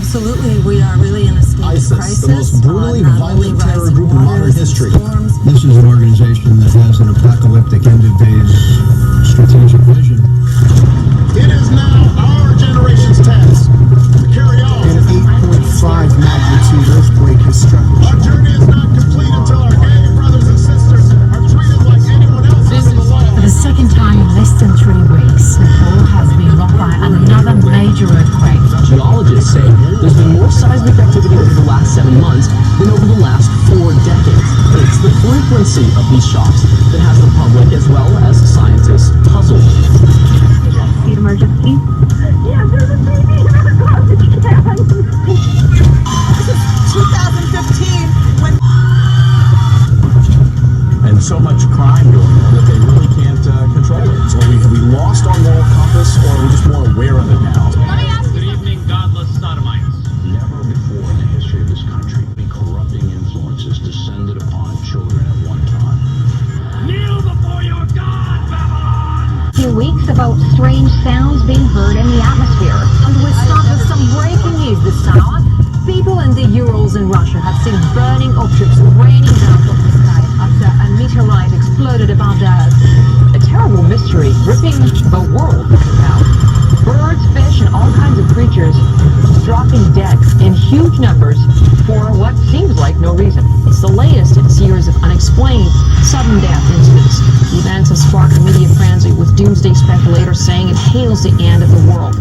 Absolutely, we are really in a state of crisis. The most brutally violent terror group in modern history. This is an organization that has an apocalyptic end of days strategic vision. It is now our generation's task to carry on. An 8.5 magnitude earthquake has struck. Our journey is not complete until our gay brothers and sisters are treated like anyone else in the law. For the second time in less than 3 weeks, Nepal has been rocked by another major earthquake. Geologists say there's been more seismic activity over the last 7 months than over the last 4 decades. It's the frequency of these shocks that has the public as well as scientists puzzled. Need emergency? Yeah, there's a baby in our garbage can. This is 2015 when... And so much crime going on that they really can't control it. So have we lost our moral compass, or are we just more aware of it now? Good evening, godless sodomites. Never before in the history of this country have corrupting influences descended upon children at one time. Kneel before your God, Babylon! Few weeks about strange sounds being heard in the atmosphere. And we start with some breaking news this hour. People in the Urals in Russia have seen burning objects raining down from the sky after a meteorite exploded above Earth. A terrible mystery gripping the world now. Birds, fish, and all kinds of creatures dropping dead in huge numbers for what seems like no reason. It's the latest in a series of unexplained sudden death incidents. The events have sparked a media frenzy, with doomsday speculators saying it hails the end of the world.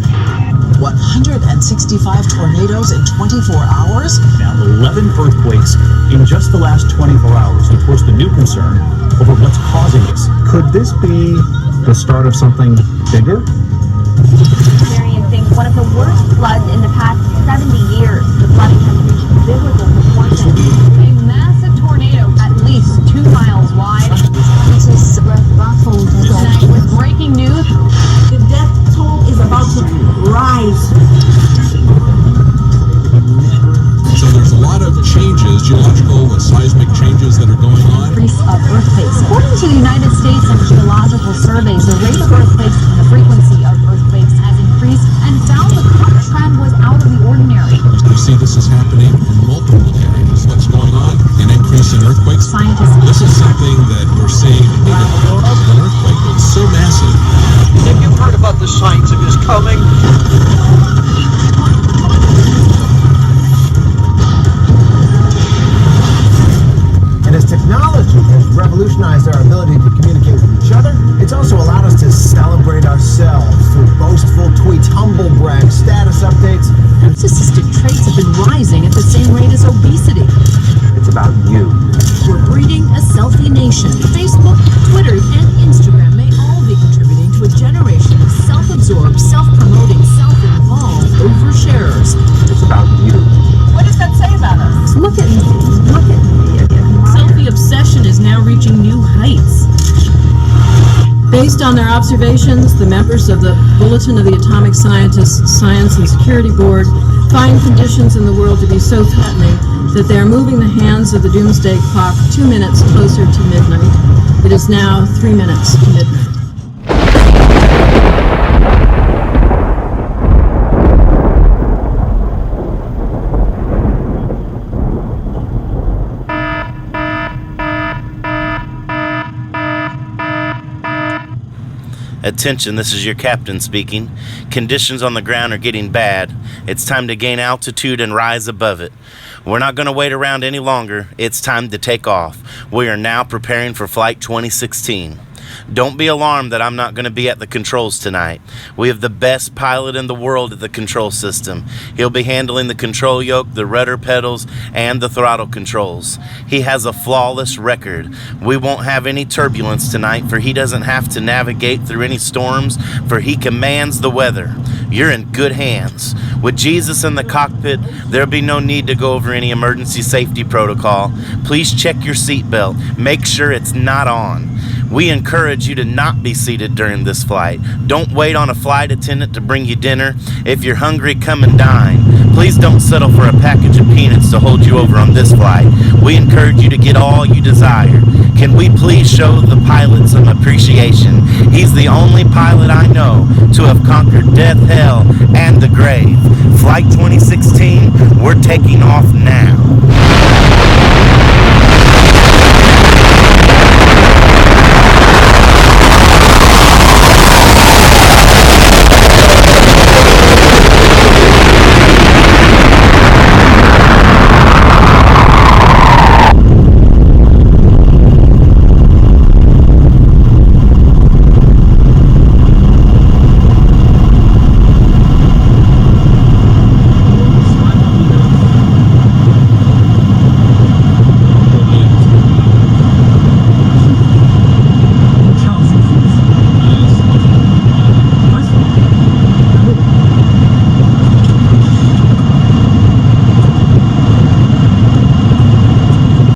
165 tornadoes in 24 hours? Now 11 earthquakes in just the last 24 hours. And of course, the new concern over what's causing this. Could this be the start of something bigger? Experiencing one of the worst floods in the past 70 years. The flooding has reached biblical proportions. A massive tornado at least 2 miles wide. This is baffled tonight with breaking news. The death toll is about to rise. So there's a lot of changes, geological and seismic changes that are going on. Increase of earthquakes. According to the United States and Geological Surveys, the rate of earthquakes and the frequency of earthquakes has increased, and found the current trend was out of the ordinary. We see this is happening in multiple areas. What's going on? An increase in earthquakes. Scientists. This is something that we're seeing in an earthquake. It's so massive. Have you heard about the signs of his coming? And as technology has revolutionized our ability to communicate with each other, it's also allowed us to celebrate ourselves through boastful tweets, humble brags, status updates. Narcissistic traits have been rising at the same rate as obesity. It's about you. We're breeding a selfie nation. Facebook, Twitter, and Instagram may all be contributing to a generation of self-absorbed, self-promoting, self-involved oversharers. It's about you. What does that say about us? Look at me again. Selfie obsession is now reaching new heights. Based on their observations, the members of the Bulletin of the Atomic Scientists Science and Security Board find conditions in the world to be so threatening that they are moving the hands of the doomsday clock 2 minutes closer to midnight. It is now 3 minutes to midnight. Attention, this is your captain speaking. Conditions on the ground are getting bad. It's time to gain altitude and rise above it. We're not going to wait around any longer. It's time to take off. We are now preparing for Flight 2016. Don't be alarmed that I'm not going to be at the controls tonight. We have the best pilot in the world at the control system. He'll be handling the control yoke, the rudder pedals, and the throttle controls. He has a flawless record. We won't have any turbulence tonight, for he doesn't have to navigate through any storms, for he commands the weather. You're in good hands. With Jesus in the cockpit, there'll be no need to go over any emergency safety protocol. Please check your seatbelt. Make sure it's not on. We encourage you to not be seated during this flight. Don't wait on a flight attendant to bring you dinner. If you're hungry, come and dine. Please don't settle for a package of peanuts to hold you over on this flight. We encourage you to get all you desire. Can we please show the pilot some appreciation? He's the only pilot I know to have conquered death, hell, and the grave. Flight 2016, we're taking off now.